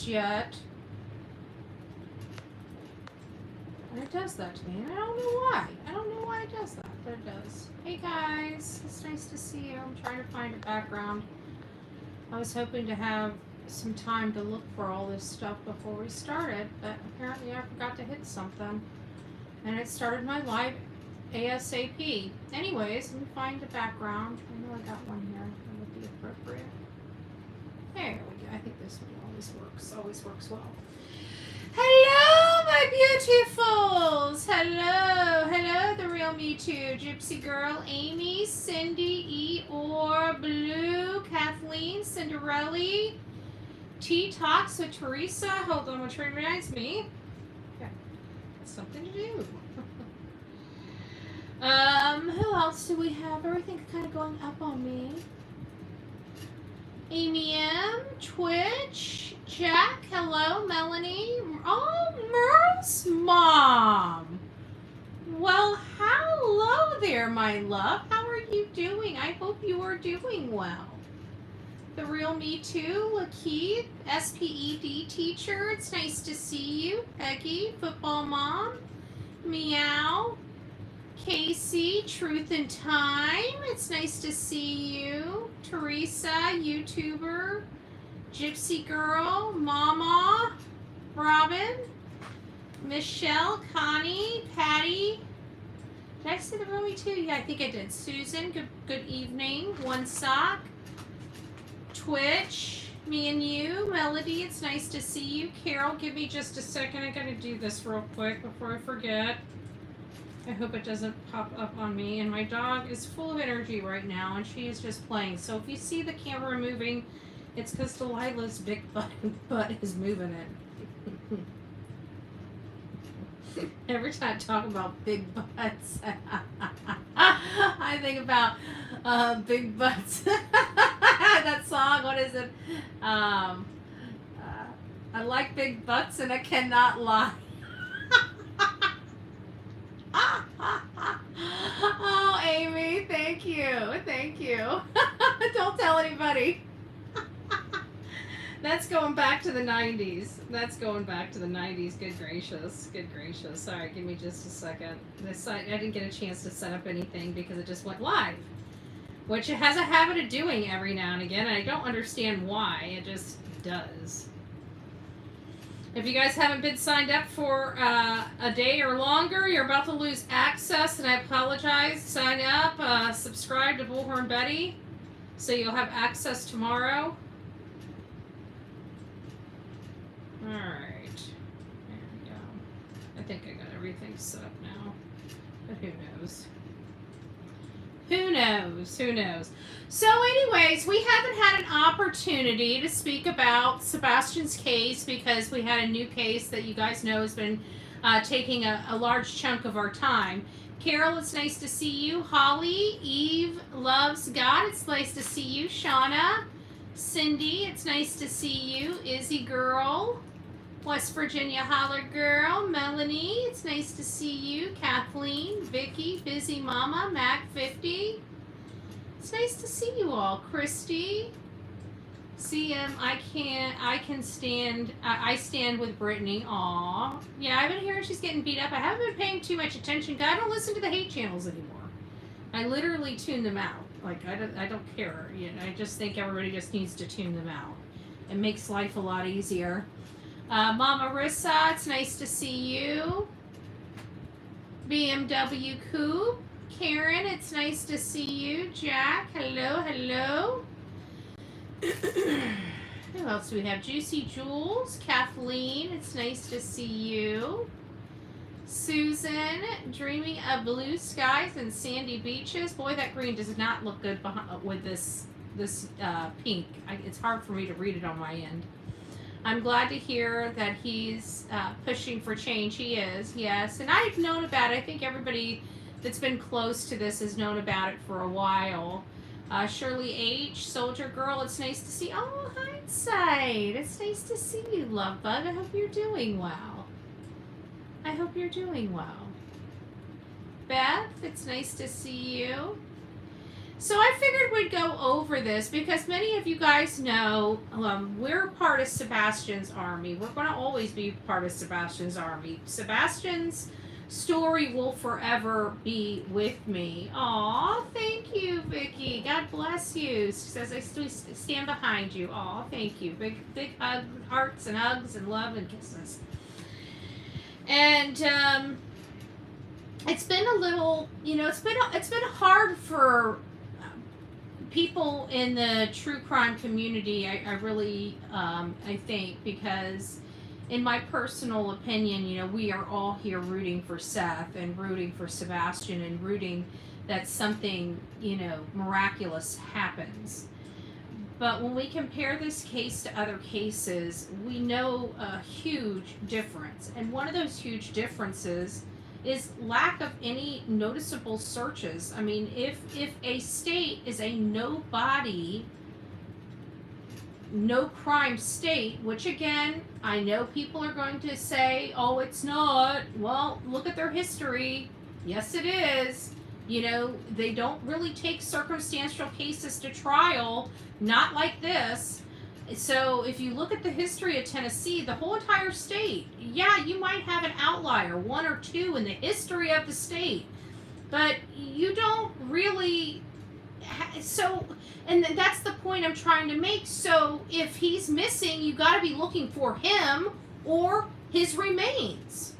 just yet. And it does that to me. And I don't know why. I don't know why it does that, but it does. Hey guys, it's nice to see you. I'm trying to find a background. I was hoping to have some time to look for all this stuff before we started, but apparently I forgot to hit something. And it started my live ASAP. Anyways, let me find the background. I know I got one here that would be appropriate. There we go. I think this one always works well. Hello, my beautifuls. Hello, the real me too. Gypsy Girl, Amy, Cindy, Eeyore, Blue, Kathleen, Cinderella, Tea Talks with Teresa. Hold on, which reminds me. Okay, that's something to do. Who else do we have? Everything kind of going up on me. Amy M, Twitch, Jack, hello, Melanie. Oh, Merle's mom. Well, hello there, my love. How are you doing? I hope you are doing well. The real me too, Lakeith, SPED teacher. It's nice to see you. Peggy, football mom. Meow. Casey, Truth in Time. It's nice to see you. Teresa, YouTuber. Gypsy Girl, Mama, Robin, Michelle, Connie, Patty. Did I say the real me too? Yeah, I think I did. Susan, good evening. One Sock. Twitch, me and you. Melody, it's nice to see you. Carol, give me just a second. I gotta do this real quick before I forget. I hope it doesn't pop up on me. And my dog is full of energy right now, and she is just playing. So if you see the camera moving, it's because Delilah's big butt is moving it. Every time I talk about big butts, I think about big butts. That song, what is it? I like big butts and I cannot lie. Oh, Amy, thank you. Don't tell anybody. That's going back to the 90s. Good gracious. All right, give me just a second. I didn't get a chance to set up anything because it just went live, which it has a habit of doing every now and again, and I don't understand why. It just does. If you guys haven't been signed up for a day or longer, you're about to lose access, and I apologize. Sign up, subscribe to Bullhorn Betty, so you'll have access tomorrow. Alright, there we go. I think I got everything set up now, but who knows? Who knows? So anyways, we haven't had an opportunity to speak about Sebastian's case because we had a new case that you guys know has been taking a large chunk of our time. Carol, it's nice to see you. Holly, Eve loves God. It's nice to see you. Shauna, Cindy, it's nice to see you. Izzy girl, West Virginia holler girl. Melanie, it's nice to see you. Kathleen, Vicky, busy mama, Mac 50. It's nice to see you all. Christy, CM, I stand with Brittany. Aw. Yeah, I've been hearing she's getting beat up. I haven't been paying too much attention. I don't listen to the hate channels anymore. I literally tune them out. Like, I don't care. You know, I just think everybody just needs to tune them out. It makes life a lot easier. Mama Rissa, it's nice to see you. BMW Coupe. Karen, it's nice to see you. Jack, hello. Who else do we have? Juicy Jules, Kathleen, it's nice to see you. Susan, dreaming of blue skies and sandy beaches. Boy, that green does not look good with this pink. It's hard for me to read it on my end. I'm glad to hear that he's pushing for change. He is, yes. And I've known about it. I think everybody that's been close to this has known about it for a while. Shirley H, Soldier Girl, it's nice to see. Oh, Hindsight. It's nice to see you, love bug. I hope you're doing well. Beth, it's nice to see you. So I figured we'd go over this because many of you guys know we're part of Sebastian's army. We're going to always be part of Sebastian's army. Sebastian's story will forever be with me. Aw, thank you, Vicky. God bless you. She says I stand behind you. Aw, thank you. Big hearts and hugs and love and kisses. And it's been a little, it's been hard for people in the true crime community. I really I think, because in my personal opinion, we are all here rooting for Seth and rooting for Sebastian and rooting that something, miraculous happens. But when we compare this case to other cases, we know a huge difference. And one of those huge differences is lack of any noticeable searches. I mean, if a state is a no crime state, which again, I know people are going to say, oh, it's not. Well, look at their history. Yes, it is. They don't really take circumstantial cases to trial, not like this. So if you look at the history of Tennessee, the whole entire state, yeah, you might have an outlier, one or two in the history of the state, but you don't really, and that's the point I'm trying to make. So if he's missing, you got to be looking for him or his remains.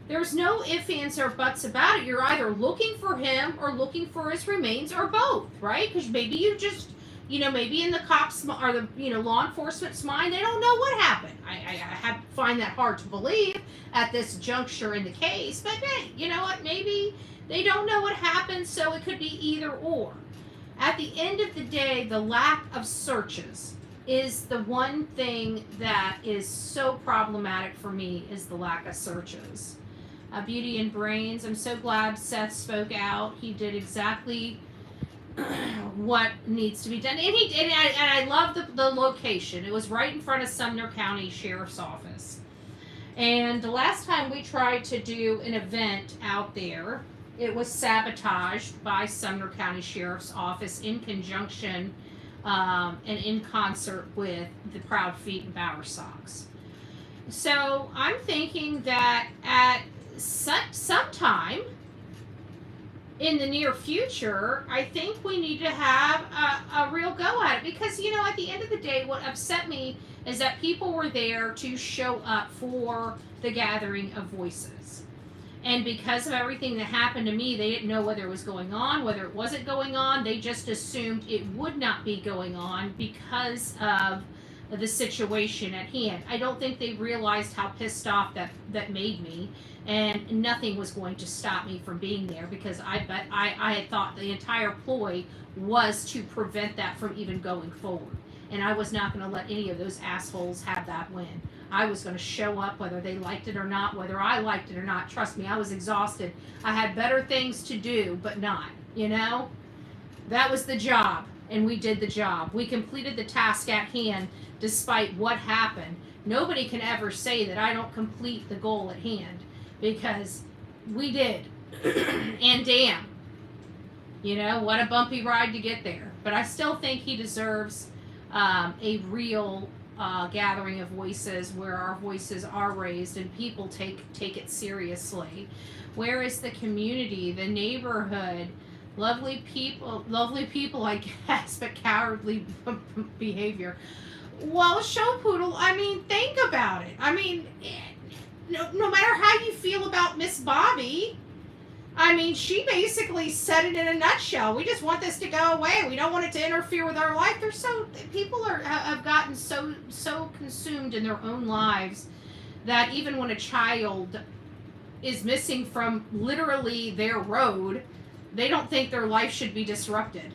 There's no ifs, ands, or buts about it. You're either looking for him or looking for his remains or both, right? Because maybe you just, maybe in the cops or the, law enforcement's mind, they don't know what happened. I find that hard to believe at this juncture in the case. But hey, you know what? Maybe they don't know what happened, so it could be either or. At the end of the day, the lack of searches is the one thing that is so problematic for me, is the lack of searches. Beauty and Brains, I'm so glad Seth spoke out. He did exactly what needs to be done. And I love the location. It was right in front of Sumner County Sheriff's Office. And the last time we tried to do an event out there, it was sabotaged by Sumner County Sheriff's Office in conjunction and in concert with the Proudfoot and Bowersox. So I'm thinking that at sometime in the near future, I think we need to have a real go at it. Because, at the end of the day, what upset me is that people were there to show up for the gathering of voices. And because of everything that happened to me, they didn't know whether it was going on, whether it wasn't going on. They just assumed it would not be going on because of the situation at hand. I don't think they realized how pissed off that made me, and nothing was going to stop me from being there, because I had thought the entire ploy was to prevent that from even going forward. And I was not going to let any of those assholes have that win. I was going to show up whether they liked it or not, whether I liked it or not. Trust me, I was exhausted. I had better things to do, but not, That was the job, and we did the job. We completed the task at hand despite what happened. Nobody can ever say that I don't complete the goal at hand, because we did. And damn, what a bumpy ride to get there. But I still think he deserves a real gathering of voices where our voices are raised and people take it seriously. Where is the community, the neighborhood? Lovely people, I guess, but cowardly behavior. Well, show poodle, think about it. No matter how you feel about Miss Bobby, she basically said it in a nutshell. We just want this to go away. We don't want it to interfere with our life. People have gotten so consumed in their own lives that even when a child is missing from literally their road, they don't think their life should be disrupted.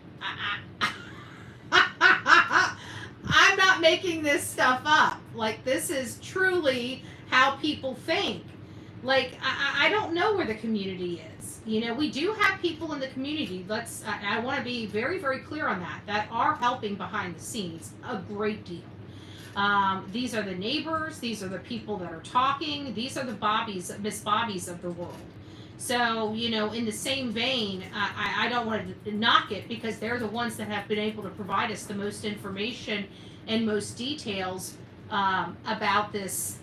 I'm not making this stuff up. This is truly how people think. I don't know where the community is. We do have people in the community. I want to be very, very clear on that are helping behind the scenes a great deal. These are the neighbors. These are the people that are talking. These are the Miss Bobbies of the world. So, you know, in the same vein, I don't want to knock it because they're the ones that have been able to provide us the most information and most details about this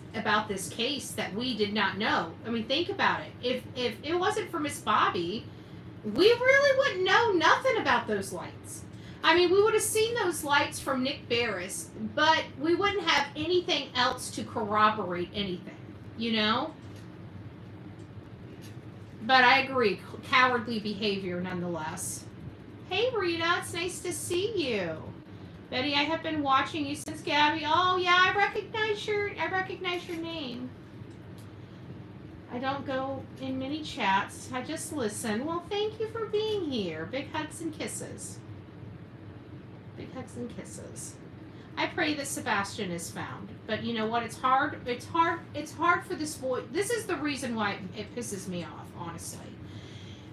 case that we did not know. I mean, think about it. If it wasn't for Miss Bobby, we really wouldn't know nothing about those lights. I mean, we would have seen those lights from Nick Barris, but we wouldn't have anything else to corroborate anything, you know? But I agree, cowardly behavior nonetheless. Hey Rita, it's nice to see you. Betty, I have been watching you since Gabby. Oh yeah, I recognize your name. I don't go in many chats. I just listen. Well, thank you for being here. Big hugs and kisses. Big hugs and kisses. I pray that Sebastian is found. But you know what? It's hard. It's hard for this boy. This is the reason why it pisses me off, honestly.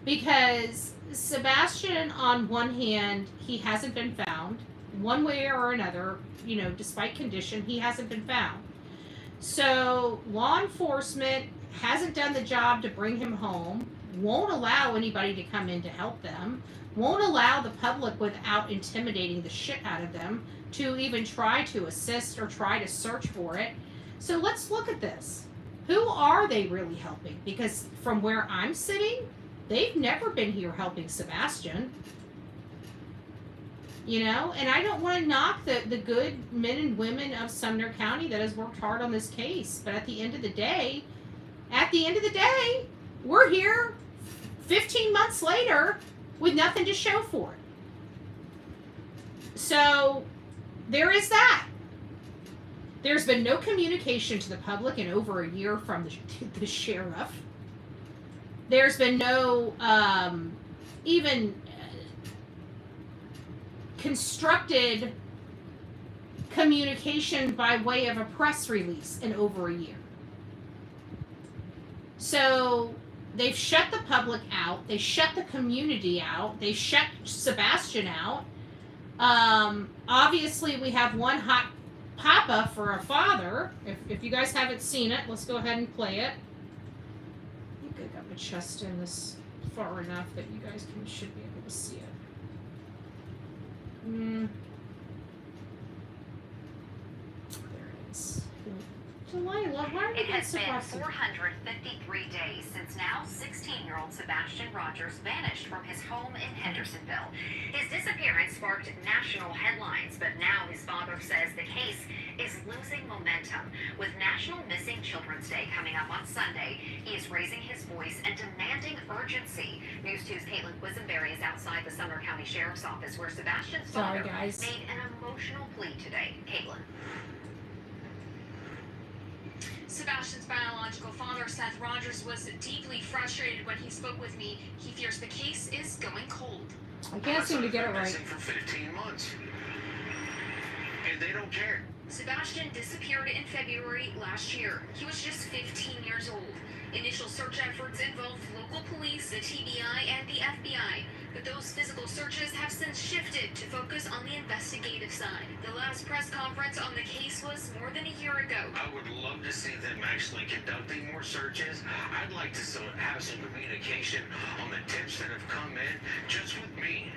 Because Sebastian, on one hand, he hasn't been found. One way or another, you know, despite condition, he hasn't been found. So law enforcement hasn't done the job to bring him home, won't allow anybody to come in to help them, won't allow the public without intimidating the shit out of them to even try to assist or try to search for it. So let's look at this. Who are they really helping? Because from where I'm sitting, they've never been here helping Sebastian. You know, and I don't want to knock the good men and women of Sumner County that has worked hard on this case. But at the end of the day, we're here 15 months later with nothing to show for it. So there is that. There's been no communication to the public in over a year from the sheriff. There's been no even constructed communication by way of a press release in over a year. So they've shut the public out. They shut the community out. They shut Sebastian out. Obviously, we have one hot papa for a father. If you guys haven't seen it, let's go ahead and play it. I think I got my chest in this far enough that you guys should be able to see it. There it is. Delilah, why are you It has been 453 days since now 16-year-old Sebastian Rogers vanished from his home in Hendersonville. His disappearance sparked national headlines, but now his father says the case is losing momentum. With National Missing Children's Day coming up on Sunday, he is raising his voice and demanding urgency. News 2's Caitlin Quisenberry is outside the Sumner County Sheriff's Office where Sebastian's father made an emotional plea today. Caitlin. Sebastian's biological father, Seth Rogers, was deeply frustrated when he spoke with me. He fears the case is going cold. I can't seem to get it right. For 15 months. And they don't care. Sebastian disappeared in February last year. He was just 15 years old. Initial search efforts involved local police, the TBI, and the FBI. But those physical searches have since shifted to focus on the investigative side. The last press conference on the case was more than a year ago. I would love to see them actually conducting more searches. I'd like to have some communication on the tips that have come in just with me,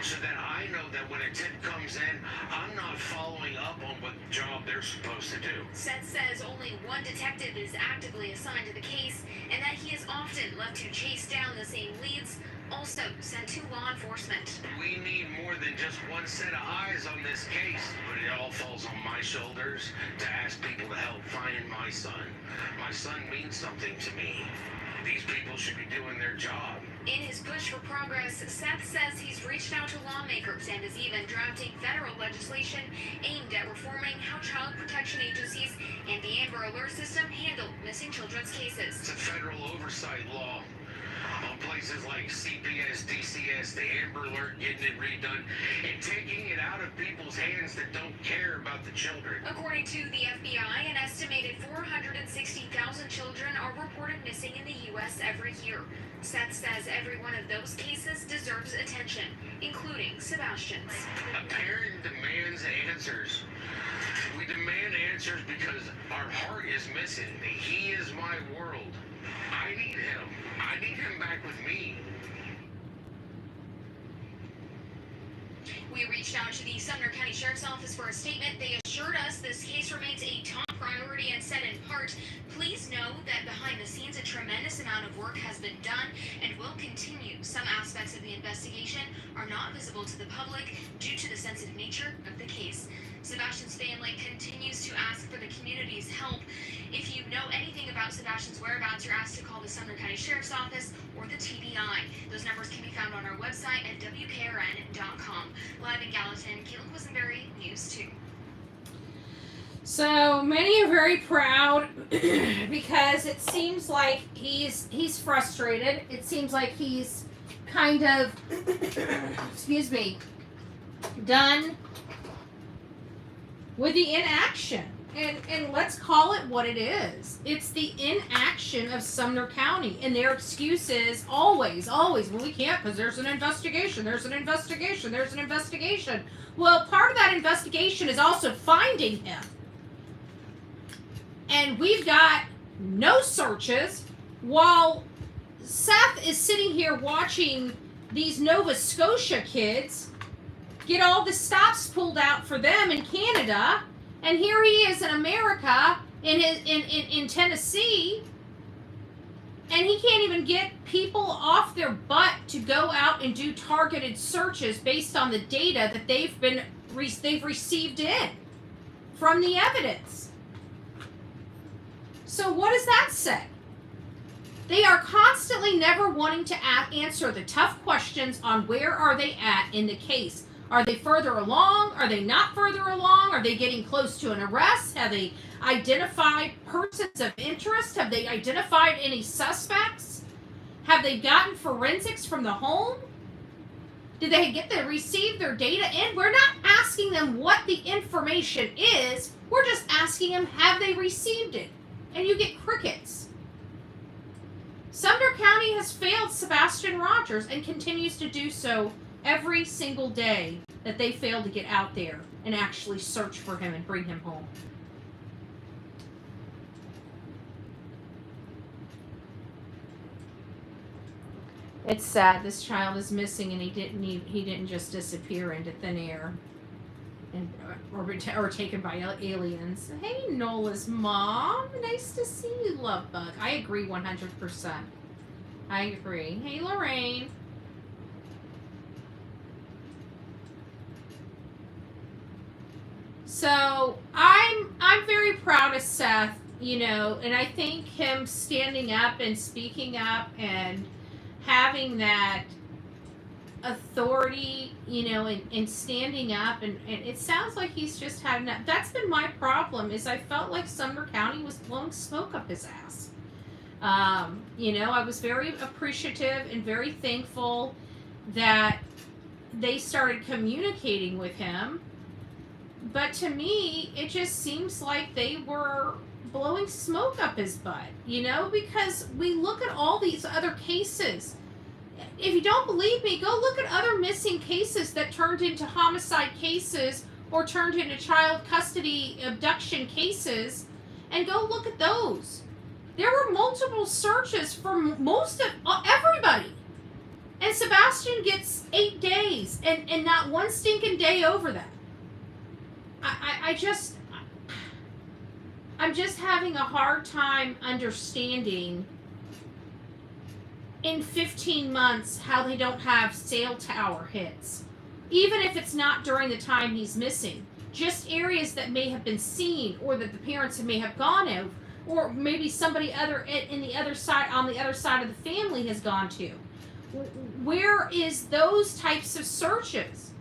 so that I know that when a tip comes in, I'm not following up on what job they're supposed to do. Seth says only one detective is actively assigned to the case, and that he is often left to chase down the same leads, also sent to law enforcement. We need more than just one set of eyes on this case, but it all falls on my shoulders to ask people to help find my son. My son means something to me. These people should be doing their job. In his push for progress, Seth says he's reached out to lawmakers and is even drafting federal legislation aimed at reforming how child protection agencies and the Amber Alert system handle missing children's cases. It's a federal oversight law on places like CPS, DCS, the Amber Alert, getting it redone, and taking it out of people's hands that don't care about the children. According to the FBI, an estimated 460,000 children are reported missing in the U.S. every year. Seth says every one of those cases deserves attention, including Sebastian's. A parent demands answers. We demand answers because our heart is missing. He is my world. I need him. I need him back with me. We reached out to the Sumner County Sheriff's Office for a statement. They assured us this case remains a top priority and said in part, please know that behind the scenes a tremendous amount of work has been done and will continue. Some aspects of the investigation are not visible to the public due to the sensitive nature of the case. Sebastian's family continues to ask for the community's help. If you know anything about Sebastian's whereabouts, you're asked to call the Sumner County Sheriff's Office or the TBI. Those numbers can be found on our website at WKRN.com. Live in Gallatin, Caitlin Quisenberry, News 2. So many are very proud because it seems like he's frustrated. It seems like he's kind of, excuse me, done with the inaction. And let's call it what it is. It's the inaction of Sumner County. And their excuse is always, well, we can't because there's an investigation. Well, part of that investigation is also finding him. And we've got no searches while Seth is sitting here watching these Nova Scotia kids get all the stops pulled out for them in Canada. And here he is in America, in Tennessee, and he can't even get people off their butt to go out and do targeted searches based on the data that they've received in from the evidence. So what does that say? They are constantly never wanting to answer the tough questions on where are they at in the case. Are they further along? Are they not further along? Are they getting close to an arrest? Have they identified persons of interest? Have they identified any suspects? Have they gotten forensics from the home? Did they receive their data in? We're not asking them what the information is. We're just asking them, have they received it? And you get crickets. Sumner County has failed Sebastian Rogers and continues to do so every single day that they fail to get out there and actually search for him and bring him home. It's sad this child is missing and he didn't just disappear into thin air and or taken by aliens. Hey, Nola's mom, nice to see you, love bug. I agree 100%. I agree. Hey, Lorraine. So I'm very proud of Seth, and I think him standing up and speaking up and having that authority, and standing up and it sounds like he's just had enough. That's been my problem, is I felt like Sumner County was blowing smoke up his ass. I was very appreciative and very thankful that they started communicating with him. But to me, it just seems like they were blowing smoke up his butt, because we look at all these other cases. If you don't believe me, go look at other missing cases that turned into homicide cases or turned into child custody abduction cases, and go look at those. There were multiple searches for most of everybody. And Sebastian gets 8 days and not one stinking day over that. I'm just having a hard time understanding in 15 months how they don't have cell tower hits. Even if it's not during the time he's missing. Just areas that may have been seen or that the parents may have gone over, or maybe somebody on the other side of the family has gone to. Where is those types of searches?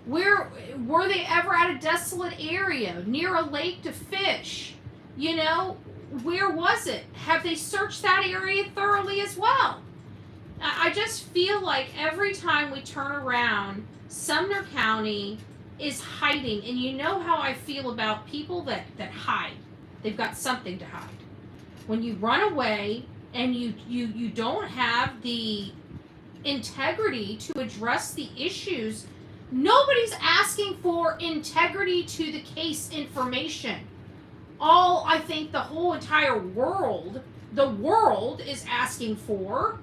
Where were they ever at a desolate area near a lake to fish? Where was it? Have they searched that area thoroughly as well? I just feel like every time we turn around, Sumner County is hiding. And you know how I feel about people that hide. They've got something to hide. When you run away and you don't have the integrity to address the issues, nobody's asking for integrity to the case information. I think the whole entire world the world is asking for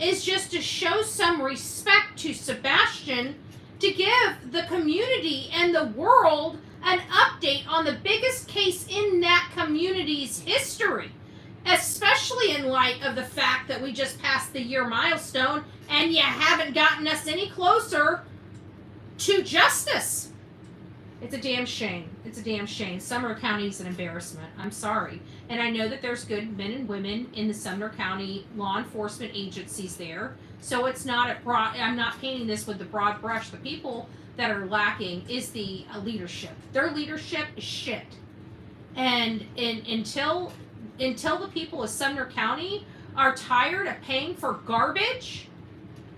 is just to show some respect to Sebastian, to give the community and the world an update on the biggest case in that community's history, especially in light of the fact that we just passed the year milestone and you haven't gotten us any closer to justice. It's a damn shame. It's a damn shame. Sumner County is an embarrassment. I'm sorry. And I know that there's good men and women in the Sumner County law enforcement agencies there. So it's not I'm not painting this with the broad brush. The people that are lacking is the leadership. Their leadership is shit. And until the people of Sumner County are tired of paying for garbage,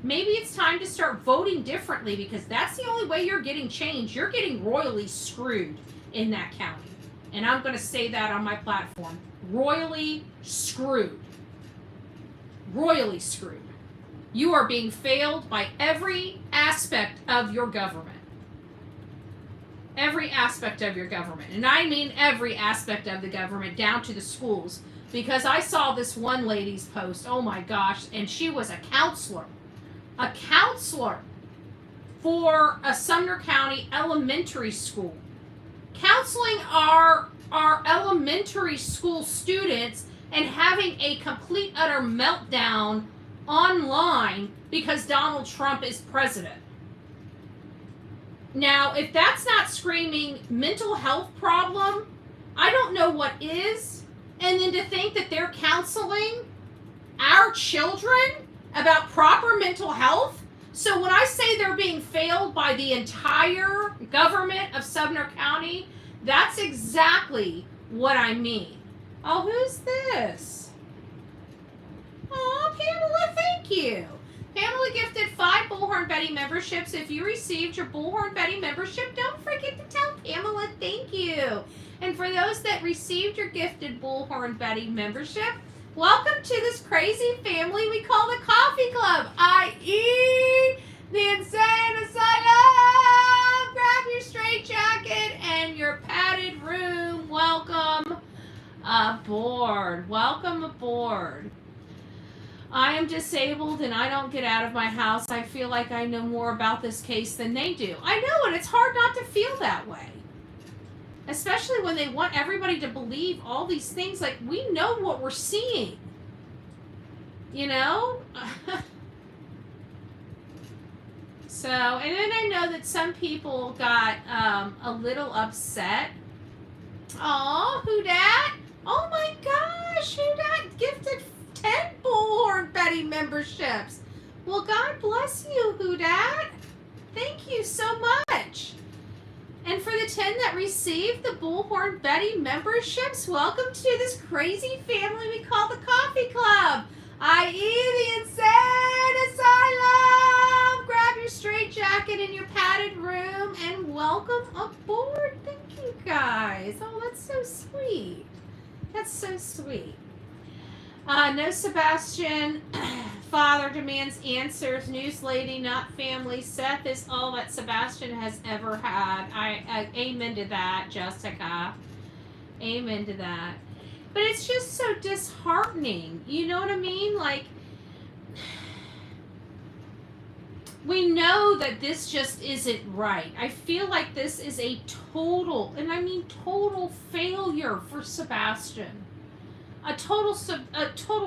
maybe it's time to start voting differently, because that's the only way you're getting change. You're getting royally screwed in that county. And I'm going to say that on my platform. Royally screwed. Royally screwed. You are being failed by every aspect of your government. Every aspect of your government. And I mean every aspect of the government, down to the schools. Because I saw this one lady's post, oh my gosh, and she was a counselor. A counselor for a Sumner County elementary school. Counseling our elementary school students and having a complete utter meltdown online because Donald Trump is president. Now, if that's not screaming mental health problem, I don't know what is. And then to think that they're counseling our children about proper mental health. So when I say they're being failed by the entire government of Sumner County, that's exactly what I mean. Oh, who's this? Oh, Pamela, thank you. Pamela gifted 5 Bullhorn Betty memberships. If you received your Bullhorn Betty membership, don't forget to tell Pamela thank you. And for those that received your gifted Bullhorn Betty membership, welcome to this crazy family we call the Coffee Club, i.e. the Insane Asylum. Grab your straitjacket and your padded room. Welcome aboard. Welcome aboard. I am disabled and I don't get out of my house. I feel like I know more about this case than they do. I know, and it's hard not to feel that way. Especially when they want everybody to believe all these things. Like, we know what we're seeing. You know? So, and then I know that some people got a little upset. Aw, who dat? Oh my gosh, who dat gifted 10 Bullhorn Betty memberships. Well, God bless you, who dat? Thank you so much. And for the 10 that received the Bullhorn Betty memberships, welcome to this crazy family we call the Coffee Club, i.e. the Insane Asylum. Grab your straitjacket in your padded room and welcome aboard. Thank you, guys. Oh, that's so sweet. That's so sweet. No Sebastian. Father demands answers. News lady, not family. Seth is all that Sebastian has ever had. I amen to that, Jessica. Amen to that. But it's just so disheartening. You know what I mean? Like, we know that this just isn't right. I feel like this is a total, and I mean total failure for Sebastian. A total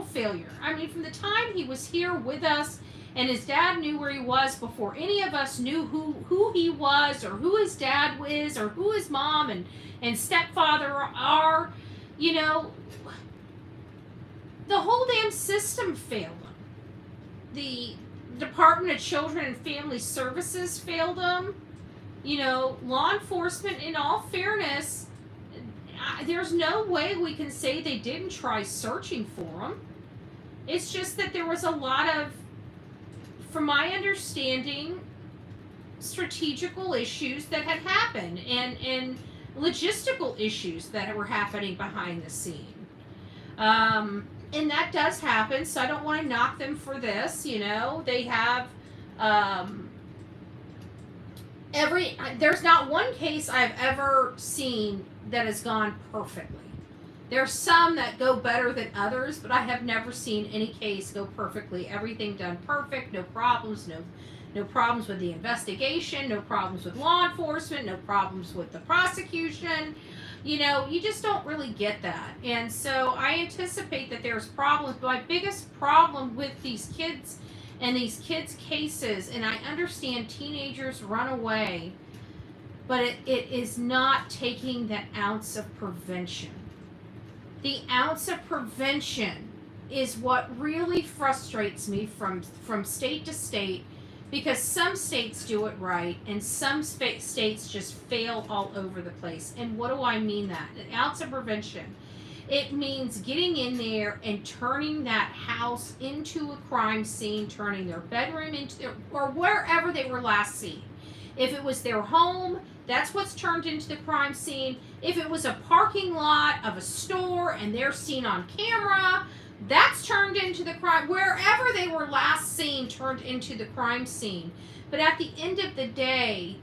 failure. I mean, from the time he was here with us and his dad knew where he was before any of us knew who he was or who his dad was or who his mom and stepfather are, you know, the whole damn system failed him. The Department of Children and Family Services failed him. You know, law enforcement, in all fairness, there's no way we can say they didn't try searching for him. It's just that there was a lot of, from my understanding, strategical issues that had happened and logistical issues that were happening behind the scene. And that does happen, so I don't want to knock them for this. You know, they have there's not one case I've ever seen that has gone perfectly. There's some that go better than others, but I have never seen any case go perfectly. Everything done perfect, no problems, no problems with the investigation, no problems with law enforcement, no problems with the prosecution. You know, you just don't really get that. And so I anticipate that there's problems. But my biggest problem with these kids and these kids' cases, and I understand teenagers run away, but it is not taking that ounce of prevention. The ounce of prevention is what really frustrates me from state to state, because some states do it right and some states just fail all over the place. And what do I mean that? An ounce of prevention. It means getting in there and turning that house into a crime scene, turning their bedroom into their, or wherever they were last seen. If it was their home, that's what's turned into the crime scene. If it was a parking lot of a store and they're seen on camera, that's turned into the crime. Wherever they were last seen turned into the crime scene. But at the end of the day,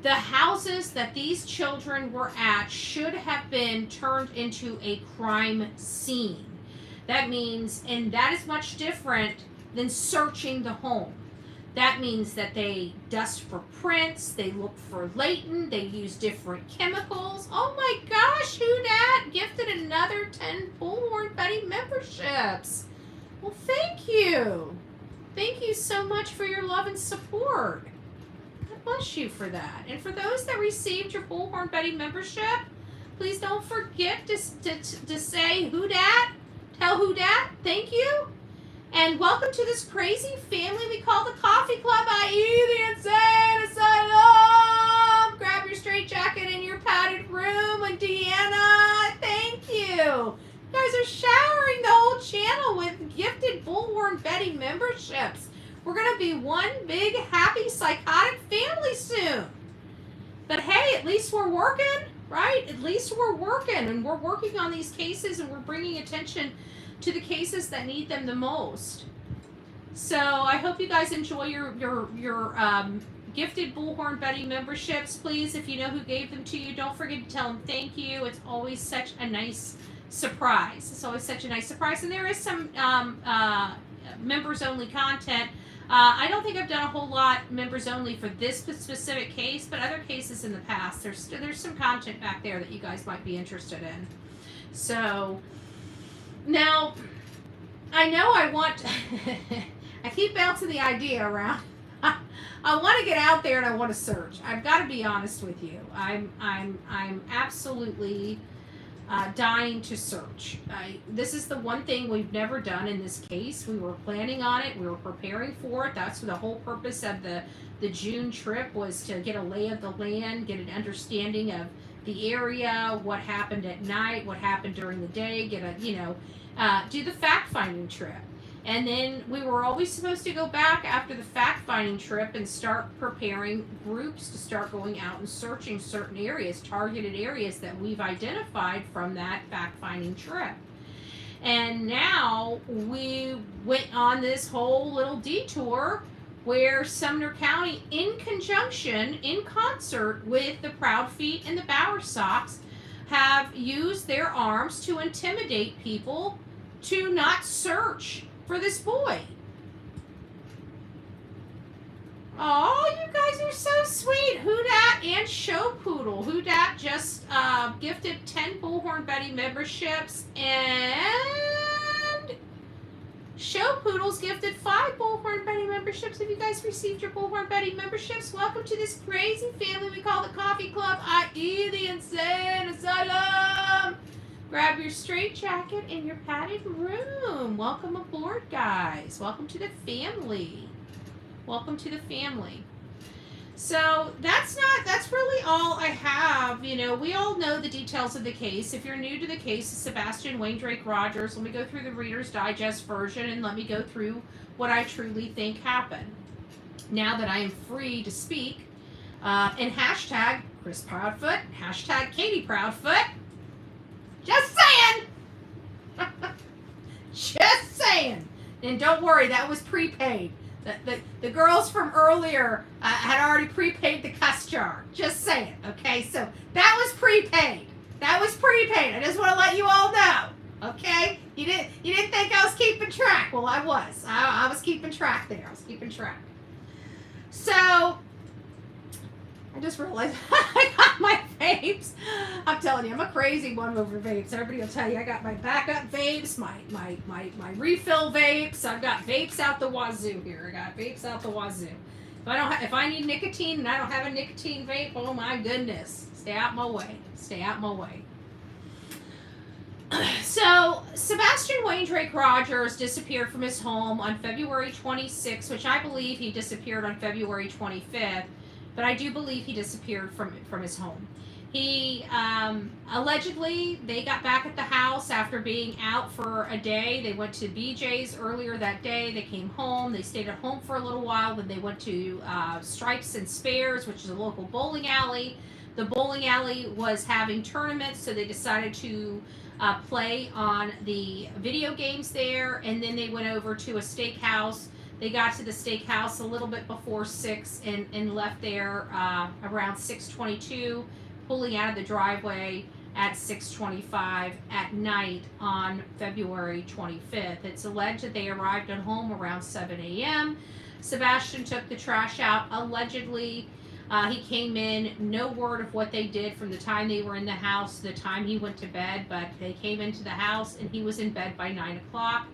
the houses that these children were at should have been turned into a crime scene. That means, and that is much different than searching the home. That means that they dust for prints, they look for latent, they use different chemicals. Oh my gosh, who dat gifted another 10 Bullhorn Buddy memberships. Well, thank you. Thank you so much for your love and support. God bless you for that. And for those that received your Bullhorn Buddy membership, please don't forget to say who dat. Tell who dat. Thank you. And welcome to this crazy family we call the Coffee Club, i.e. the Insane Asylum. Grab your straitjacket in your padded room. And Deanna, thank you. You guys are showering the whole channel with gifted Bullhorn Betty memberships. We're going to be one big, happy, psychotic family soon. But hey, at least we're working, right? At least we're working. And we're working on these cases and we're bringing attention to the cases that need them the most. So I hope you guys enjoy your gifted Bullhorn Betty memberships. Please, if you know who gave them to you, don't forget to tell them thank you. It's always such a nice surprise. It's always such a nice surprise. And there is some members only content. I don't think I've done a whole lot members only for this specific case, but other cases in the past, there's some content back there that you guys might be interested in. So now, I know I want, I keep bouncing the idea around. I want to get out there and I want to search. I've got to be honest with you. I'm absolutely dying to search. This is the one thing we've never done in this case. We were planning on it. We were preparing for it. That's the whole purpose of the June trip, was to get a lay of the land, get an understanding of the area, what happened at night, what happened during the day, get a, do the fact-finding trip. And then we were always supposed to go back after the fact-finding trip and start preparing groups to start going out and searching certain areas, targeted areas that we've identified from that fact-finding trip. And now we went on this whole little detour where Sumner County, in conjunction, in concert with the Proudfoot and the Bowersox, have used their arms to intimidate people to not search for this boy. Oh, you guys are so sweet. Who dat and Show Poodle. Who dat just gifted 10 Bullhorn Betty memberships, and Show Poodle's gifted 5 Bullhorn Betty memberships. Have you guys received your Bullhorn Betty memberships? Welcome to this crazy family we call the Coffee Club, i.e. the Insane Asylum. Grab your straitjacket in your padded room. Welcome aboard, guys. Welcome to the family. Welcome to the family. So that's really all I have. We all know the details of the case. If you're new to the case, Sebastian Rogers, let me go through the Reader's Digest version and let me go through what I truly think happened. Now that I am free to speak, and hashtag Chris Proudfoot, hashtag Katie Proudfoot. Just saying. Just saying. And don't worry, that was prepaid. The girls from earlier had already prepaid the cuss jar. Just saying. Okay, so that was prepaid. That was prepaid. I just want to let you all I was keeping track there. I was keeping track. So, I just realized I got my vapes. I'm telling you, I'm a crazy one over vapes. Everybody will tell you I got my backup vapes, my refill vapes. I've got vapes out the wazoo here. I got vapes out the wazoo. If I need nicotine and I don't have a nicotine vape, oh my goodness, stay out my way. Stay out my way. So, Sebastian Wayne Rogers disappeared from his home on February 26th, which I believe he disappeared on February 25th, but I do believe he disappeared from his home. He, allegedly, they got back at the house after being out for a day. They went to BJ's earlier that day. They came home. They stayed at home for a little while. Then they went to Stripes and Spares, which is a local bowling alley. The bowling alley was having tournaments, so they decided to play on the video games there, and then they went over to a steakhouse. They got to the steakhouse a little bit before 6 and left there around 6:22, pulling out of the driveway at 6:25 at night on February 25th. It's alleged that they arrived at home around 7 a.m. Sebastian took the trash out. Allegedly, he came in, no word of what they did from the time they were in the house to the time he went to bed, but they came into the house and he was in bed by 9 o'clock.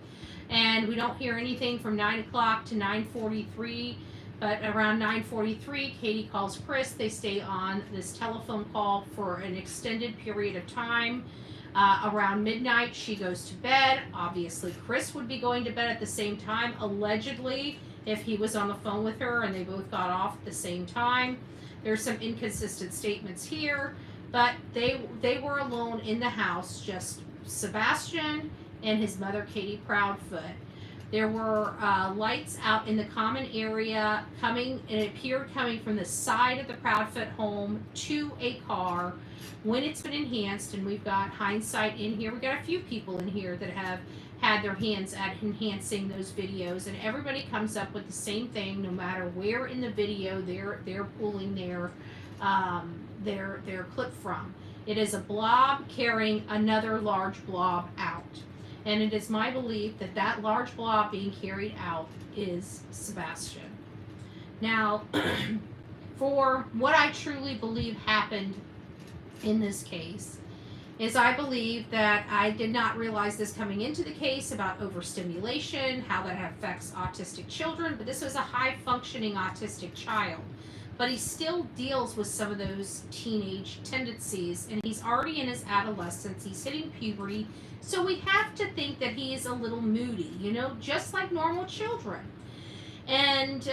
And we don't hear anything from 9 o'clock to 9:43, but around 9:43, Katie calls Chris. They stay on this telephone call for an extended period of time. Around midnight, she goes to bed. Obviously, Chris would be going to bed at the same time, allegedly, if he was on the phone with her and they both got off at the same time. There's some inconsistent statements here, but they were alone in the house, just Sebastian and his mother, Katie Proudfoot. There were lights out in the common area it appeared coming from the side of the Proudfoot home to a car. When it's been enhanced, and we've got hindsight in here, we've got a few people in here that have had their hands at enhancing those videos, and everybody comes up with the same thing no matter where in the video they're pulling their clip from. It is a blob carrying another large blob out. And it is my belief that that large blob being carried out is Sebastian. Now, for what I truly believe happened in this case, is I believe that I did not realize this coming into the case about overstimulation, how that affects autistic children, but this was a high-functioning autistic child. But he still deals with some of those teenage tendencies, and he's already in his adolescence, he's hitting puberty, so we have to think that he is a little moody, just like normal children. And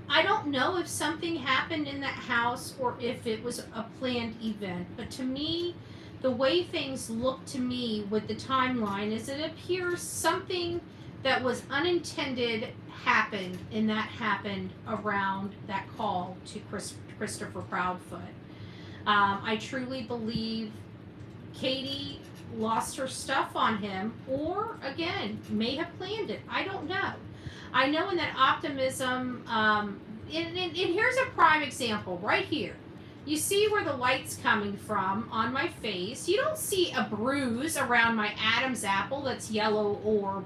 I don't know if something happened in that house or if it was a planned event, but to me, the way things look to me with the timeline is it appears something that was unintended happened, and that happened around that call to Christopher Proudfoot. I truly believe Katie lost her stuff on him, or again, may have planned it. I don't know. I know in that optimism, and here's a prime example right here. You see where the light's coming from on my face. You don't see a bruise around my Adam's apple that's yellow or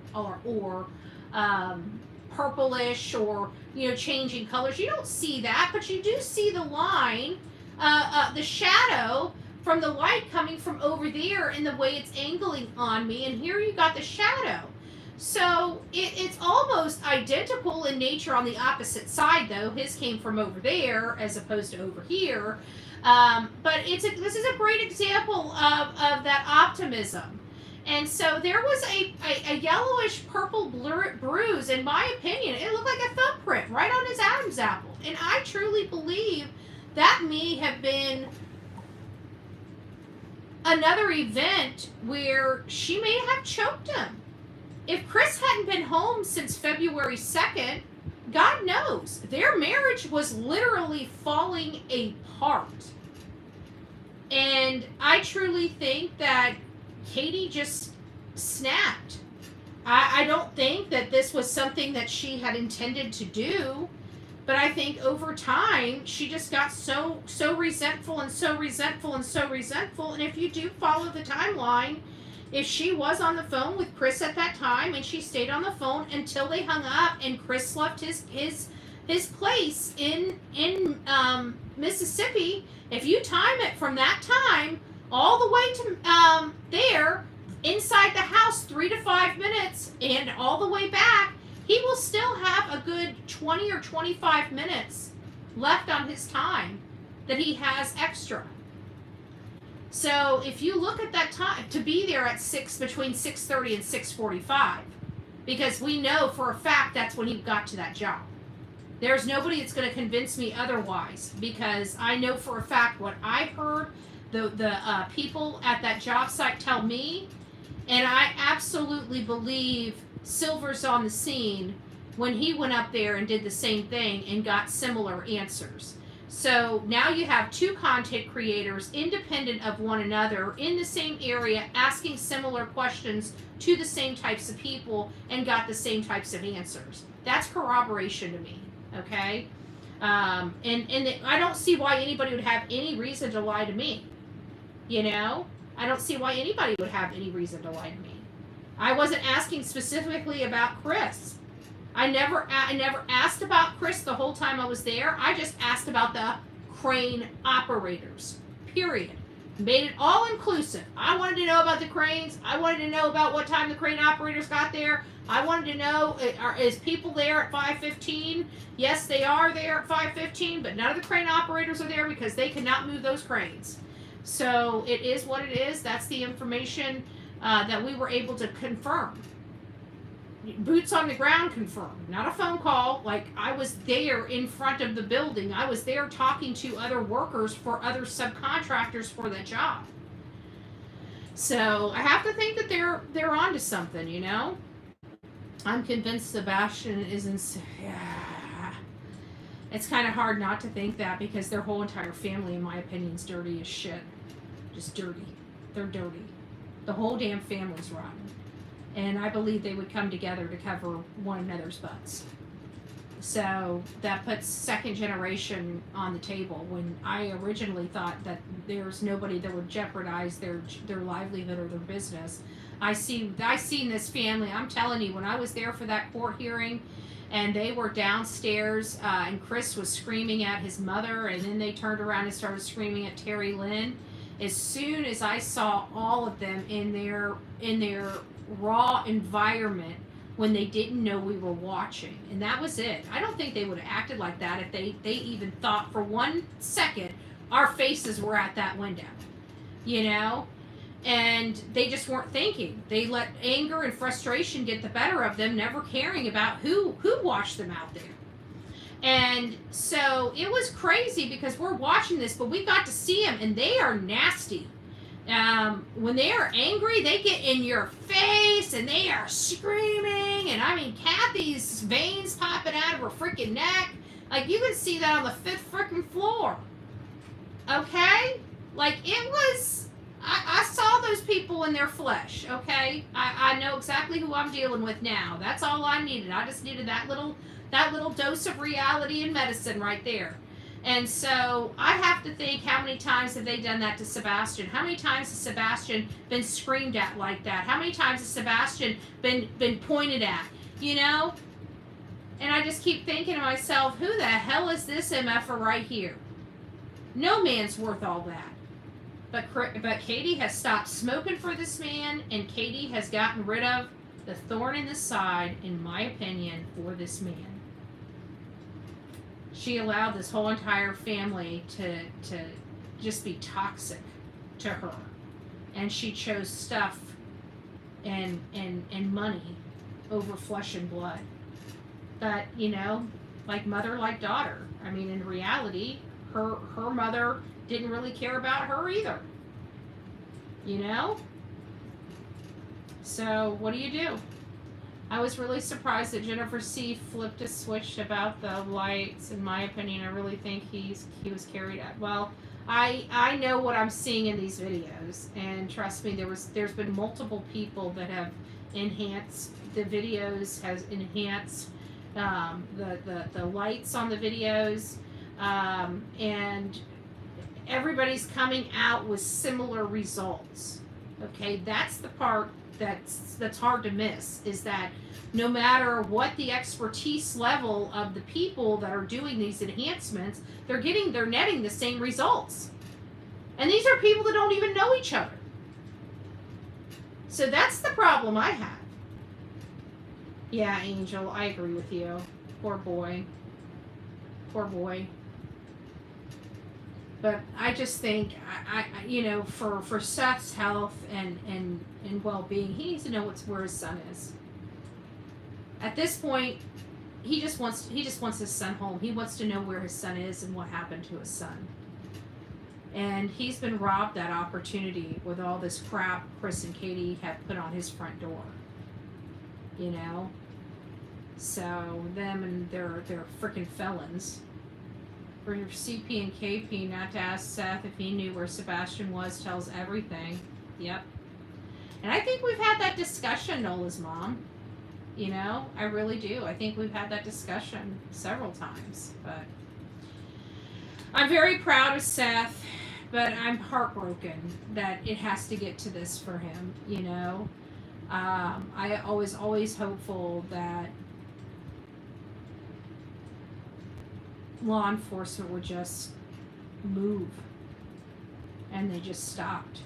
purplish or changing colors. You don't see that, but you do see the line, the shadow from the light coming from over there and the way it's angling on me. And here you got the shadow. So it's almost identical in nature on the opposite side, though. His came from over there as opposed to over here. But this is a great example of that optimism. And so there was a yellowish purple bruise, in my opinion. It looked like a thumbprint right on his Adam's apple. And I truly believe that may have been another event where she may have choked him. If Chris hadn't been home since February 2nd, God knows, their marriage was literally falling apart. And I truly think that Katie just snapped. I don't think that this was something that she had intended to do, but I think over time, she just got so resentful and so resentful and so resentful. And if you do follow the timeline, if she was on the phone with Chris at that time and she stayed on the phone until they hung up and Chris left his place in Mississippi, if you time it from that time all the way to there, inside the house 3 to 5 minutes and all the way back, he will still have a good 20 or 25 minutes left on his time that he has extra. So if you look at that time, to be there at between 6:30 and 6:45, because we know for a fact that's when he got to that job. There's nobody that's going to convince me otherwise, because I know for a fact what I've heard the people at that job site tell me, and I absolutely believe Silver's on the scene when he went up there and did the same thing and got similar answers. So now you have two content creators independent of one another in the same area asking similar questions to the same types of people and got the same types of answers. That's corroboration to me, okay? And I don't see why anybody would have any reason to lie to me. You know? I don't see why anybody would have any reason to lie to me. I wasn't asking specifically about Chris. I never asked about Chris the whole time I was there. I just asked about the crane operators, period. Made it all inclusive. I wanted to know about the cranes. I wanted to know about what time the crane operators got there. I wanted to know, is people there at 5:15? Yes, they are there at 5:15, but none of the crane operators are there because they cannot move those cranes. So it is what it is. That's the information that we were able to confirm. Boots on the ground confirmed, not a phone call. Like, I was there in front of the building. I was there talking to other workers for other subcontractors for that job. So I have to think that they're onto something, you know. I'm convinced Sebastian isn't. Yeah. It's kind of hard not to think that, because their whole entire family, in my opinion, is dirty as shit. Just dirty. They're dirty. The whole damn family's rotten. And I believe they would come together to cover one another's butts. So that puts second generation on the table, when I originally thought that there's nobody that would jeopardize their livelihood or their business. I seen this family. I'm telling you, when I was there for that court hearing, and they were downstairs, and Chris was screaming at his mother, and then they turned around and started screaming at Terry Lynn. As soon as I saw all of them in their raw environment, when they didn't know we were watching, and that was it. I don't think they would have acted like that if they even thought for 1 second our faces were at that window, you know. And they just weren't thinking. They let anger and frustration get the better of them, never caring about who watched them out there. And so it was crazy, because we're watching this, but we got to see them, and they are nasty. When they are angry, they get in your face and they are screaming. And I mean, Cathy's veins popping out of her freaking neck. Like, you can see that on the 5th freaking floor. Okay? Like, it was, I saw those people in their flesh. Okay? I know exactly who I'm dealing with now. That's all I needed. I just needed that little dose of reality and medicine right there. And so I have to think, how many times have they done that to Sebastian? How many times has Sebastian been screamed at like that? How many times has Sebastian been pointed at? You know? And I just keep thinking to myself, who the hell is this MFer right here? No man's worth all that. But Katie has stopped smoking for this man, and Katie has gotten rid of the thorn in the side, in my opinion, for this man. She allowed this whole entire family to just be toxic to her. And she chose stuff and money over flesh and blood. But, you know, like mother, like daughter. I mean, in reality, her mother didn't really care about her either. You know? So, what do? I was really surprised that Jennifer C. flipped a switch about the lights. In my opinion, I really think he was carried out. Well, I know what I'm seeing in these videos, and trust me, there's been multiple people that have enhanced the videos, has enhanced the lights on the videos, and everybody's coming out with similar results. Okay, that's the part that's hard to miss, is that no matter what the expertise level of the people that are doing these enhancements, they're netting the same results. And these are people that don't even know each other. So that's the problem I have. Yeah, Angel, I agree with you. Poor boy. Poor boy. But I just think, I for Seth's health and well-being, he needs to know where his son is. At this point, he just wants his son home. He wants to know where his son is and what happened to his son. And he's been robbed that opportunity with all this crap Chris and Katie have put on his front door. You know? So, them and their freaking felons. For your CP and KP not to ask Seth if he knew where Sebastian was tells everything. Yep. And I think we've had that discussion, Nola's mom. You know? I really do. I think we've had that discussion several times. But I'm very proud of Seth, but I'm heartbroken that it has to get to this for him, you know? I always hopeful that law enforcement would just move, and they just stopped.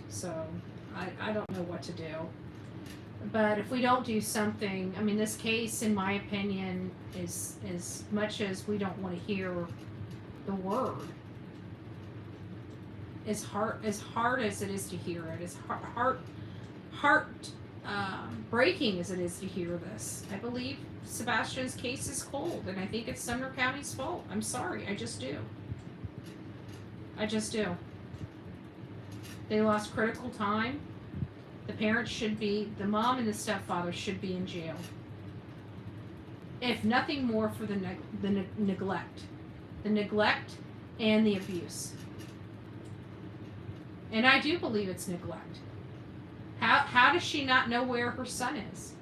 So I don't know what to do. But if we don't do something, I mean, this case, in my opinion, is as much as we don't want to hear the word, as hard as it is to hear it, as heart breaking as it is to hear this. I believe Sebastian's case is cold, and I think it's Sumner County's fault. I'm sorry, I just do. They lost critical time. The parents the mom and the stepfather should be in jail. If nothing more for the neglect. The neglect and the abuse. And I do believe it's neglect. How does she not know where her son is?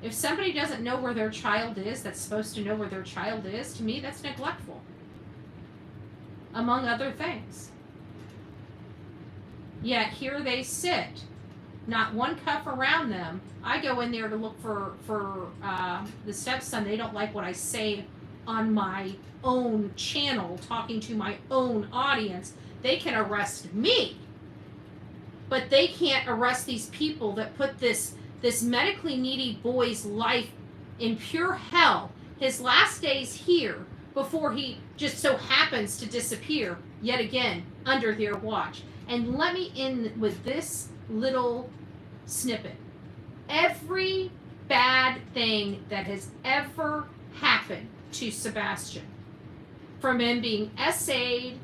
If somebody doesn't know where their child is, that's supposed to know where their child is, to me that's neglectful. Among other things. Yet here they sit, not one cuff around them. I go in there to look for the stepson. They don't like what I say on my own channel, talking to my own audience. They can arrest me, but they can't arrest these people that put this medically needy boy's life in pure hell. His last days here before he just so happens to disappear yet again under their watch. And let me end with this little snippet. Every bad thing that has ever happened to Sebastian, from him being SA'd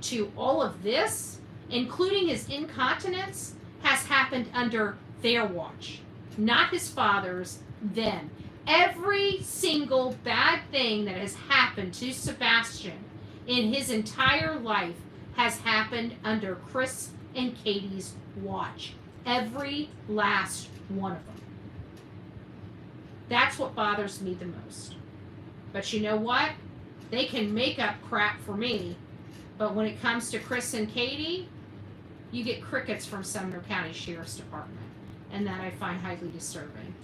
to all of this, including his incontinence, has happened under their watch, not his father's, them. Every single bad thing that has happened to Sebastian in his entire life has happened under Chris and Katie's watch. Every last one of them. That's what bothers me the most. But you know what? They can make up crap for me, but when it comes to Chris and Katie, you get crickets from Sumner County Sheriff's Department. And that I find highly disturbing.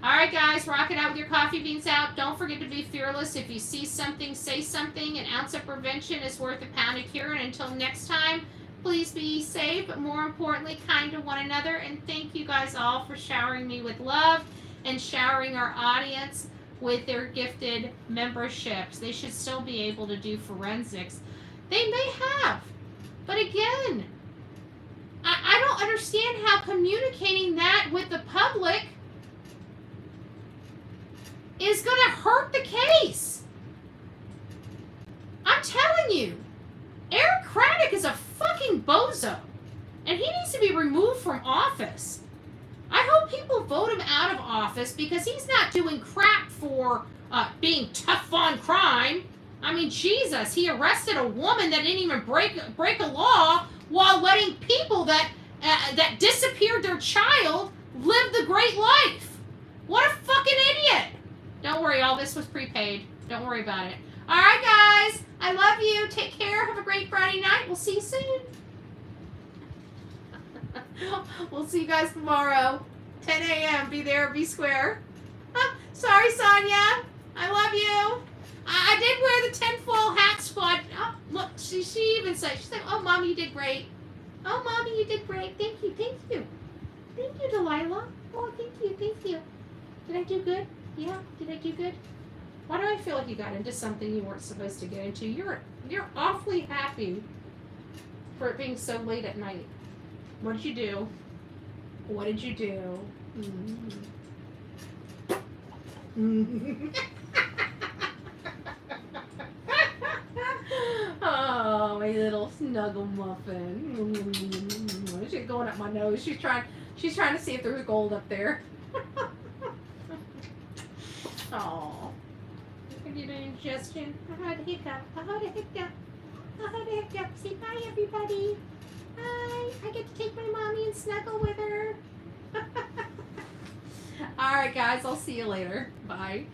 Alright guys, rock it out with your coffee beans out. Don't forget to be fearless. If you see something, say something. An ounce of prevention is worth a pound of cure. And until next time, please be safe, but more importantly, kind to one another. And thank you guys all for showering me with love and showering our audience with their gifted memberships. They should still be able to do forensics. They may have. But again, I don't understand how communicating that with the public is going to hurt the case. I'm telling you, Eric Craddock is a fucking bozo. And he needs to be removed from office. I hope people vote him out of office because he's not doing crap for being tough on crime. I mean, Jesus, he arrested a woman that didn't even break a law while letting people that disappeared their child live the great life. What a fucking idiot. Don't worry, all this was prepaid. Don't worry about it. All right, guys. I love you. Take care. Have a great Friday night. We'll see you soon. We'll see you guys tomorrow. 10 a.m. Be there. Be square. Sorry, Sonia. I love you. I did wear the tinfoil hat squad. Oh, look, she even said, oh, Mom, you did great. Oh, Mommy, you did great. Thank you. Thank you. Thank you, Delilah. Oh, thank you. Thank you. Did I do good? Yeah, did I do good? Why do I feel like you got into something you weren't supposed to get into? You're awfully happy for it being so late at night. What did you do? What did you do? Oh, my little snuggle muffin. She's going up my nose. She's trying to see if there's gold up there. Oh. Can you do ingestion? I had a hiccup. Say bye, everybody. Bye. I get to take my mommy and snuggle with her. All right, guys. I'll see you later. Bye.